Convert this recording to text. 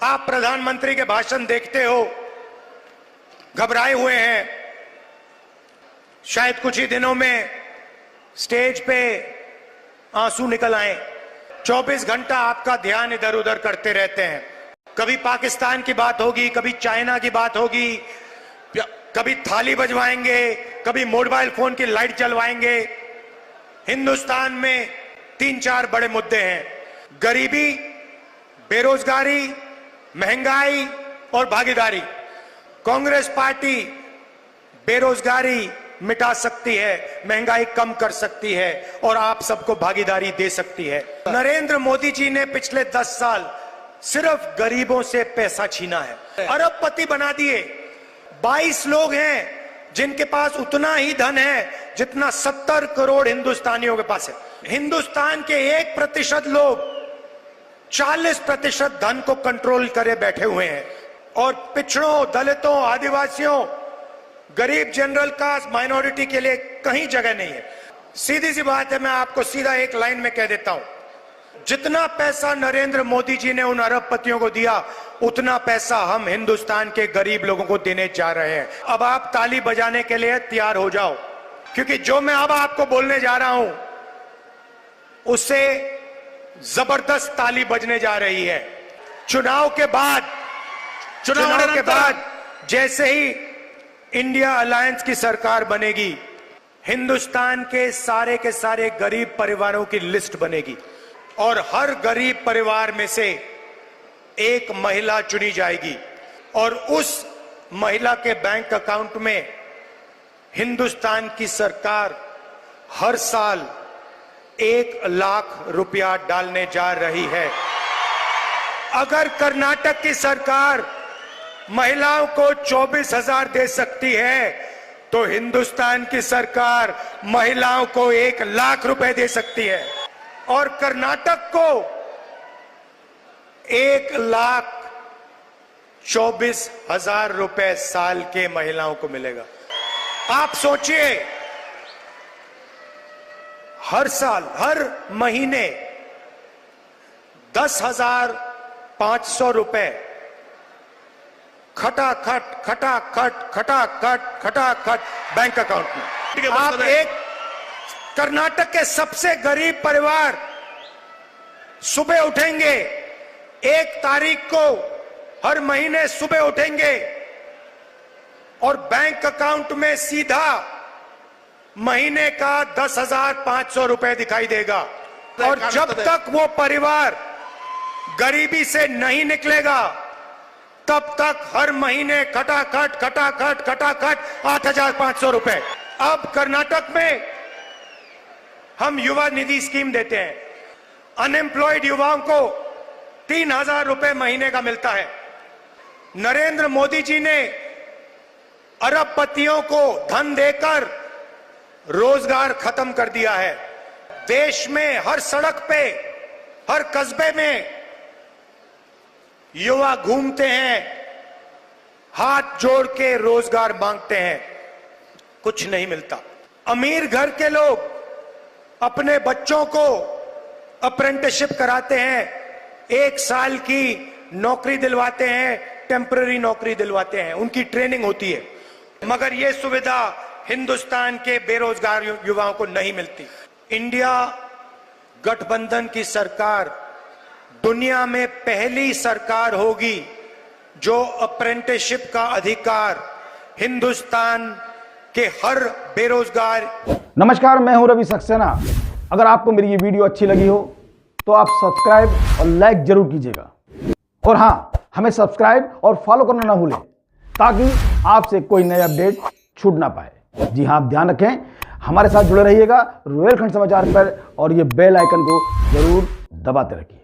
आप प्रधानमंत्री के भाषण देखते हो, घबराए हुए हैं। शायद कुछ ही दिनों में स्टेज पे आंसू निकल आए। 24 घंटा आपका ध्यान इधर उधर करते रहते हैं। कभी पाकिस्तान की बात होगी, कभी चाइना की बात होगी, कभी थाली बजवाएंगे, कभी मोबाइल फोन की लाइट जलवाएंगे। हिंदुस्तान में 3-4 बड़े मुद्दे हैं: गरीबी, बेरोजगारी, महंगाई और भागीदारी। कांग्रेस पार्टी बेरोजगारी मिटा सकती है, महंगाई कम कर सकती है और आप सबको भागीदारी दे सकती है। नरेंद्र मोदी जी ने पिछले 10 साल सिर्फ गरीबों से पैसा छीना है, अरबपति बना दिए। 22 लोग हैं जिनके पास उतना ही धन है जितना 70 करोड़ हिंदुस्तानियों के पास है। हिंदुस्तान के 1% लोग 40% धन को कंट्रोल करे बैठे हुए हैं और पिछड़ों, दलितों, आदिवासियों, गरीब, जनरल कास्ट, माइनॉरिटी के लिए कहीं जगह नहीं है। सीधी सी बात है, मैं आपको सीधा एक लाइन में कह देता हूं, जितना पैसा नरेंद्र मोदी जी ने उन अरबपतियों को दिया, उतना पैसा हम हिंदुस्तान के गरीब लोगों को देने जा रहे हैं। अब आप ताली बजाने के लिए तैयार हो जाओ, क्योंकि जो मैं अब आपको बोलने जा रहा हूं उससे जबरदस्त ताली बजने जा रही है। चुनाव के बाद जैसे ही इंडिया अलायंस की सरकार बनेगी, हिंदुस्तान के सारे गरीब परिवारों की लिस्ट बनेगी और हर गरीब परिवार में से एक महिला चुनी जाएगी और उस महिला के बैंक अकाउंट में हिंदुस्तान की सरकार हर साल 1 लाख रुपया डालने जा रही है। अगर कर्नाटक की सरकार महिलाओं को 24,000 दे सकती है, तो हिंदुस्तान की सरकार महिलाओं को 1 लाख रुपए दे सकती है और कर्नाटक को 1,24,000 रुपए साल के महिलाओं को मिलेगा। आप सोचिए, हर साल, हर महीने 10,500 रुपए खटाखट बैंक अकाउंट में। आप एक कर्नाटक के सबसे गरीब परिवार सुबह उठेंगे, 1 तारीख को हर महीने सुबह उठेंगे और बैंक अकाउंट में सीधा महीने का 10,500 रुपए दिखाई देगा। और जब तक वो परिवार गरीबी से नहीं निकलेगा, तब तक हर महीने खटाखट 8,500 रुपए। अब कर्नाटक में हम युवा निधि स्कीम देते हैं। अनएम्प्लॉयड युवाओं को 3,000 रुपए महीने का मिलता है। नरेंद्र मोदी जी ने अरबपतियों को धन देकर रोजगार खत्म कर दिया है। देश में हर सड़क पे, हर कस्बे में युवा घूमते हैं, हाथ जोड़ के रोजगार मांगते हैं, कुछ नहीं मिलता। अमीर घर के लोग अपने बच्चों को अप्रेंटिसशिप कराते हैं, 1 साल की नौकरी दिलवाते हैं, टेम्पररी नौकरी दिलवाते हैं, उनकी ट्रेनिंग होती है, मगर यह सुविधा हिंदुस्तान के बेरोजगार युवाओं को नहीं मिलती। इंडिया गठबंधन की सरकार दुनिया में पहली सरकार होगी जो अप्रेंटिसशिप का अधिकार हिंदुस्तान के हर बेरोजगार। नमस्कार, मैं हूं रवि सक्सेना। अगर आपको मेरी ये वीडियो अच्छी लगी हो तो आप सब्सक्राइब और लाइक जरूर कीजिएगा और हाँ, हमें सब्सक्राइब और फॉलो करना ना भूलें ताकि आपसे कोई नया अपडेट छूट ना पाए। जी हाँ, आप ध्यान रखें, हमारे साथ जुड़े रहिएगा रुहेलखंड समाचार पर और ये बेल आइकन को जरूर दबाते रखिए।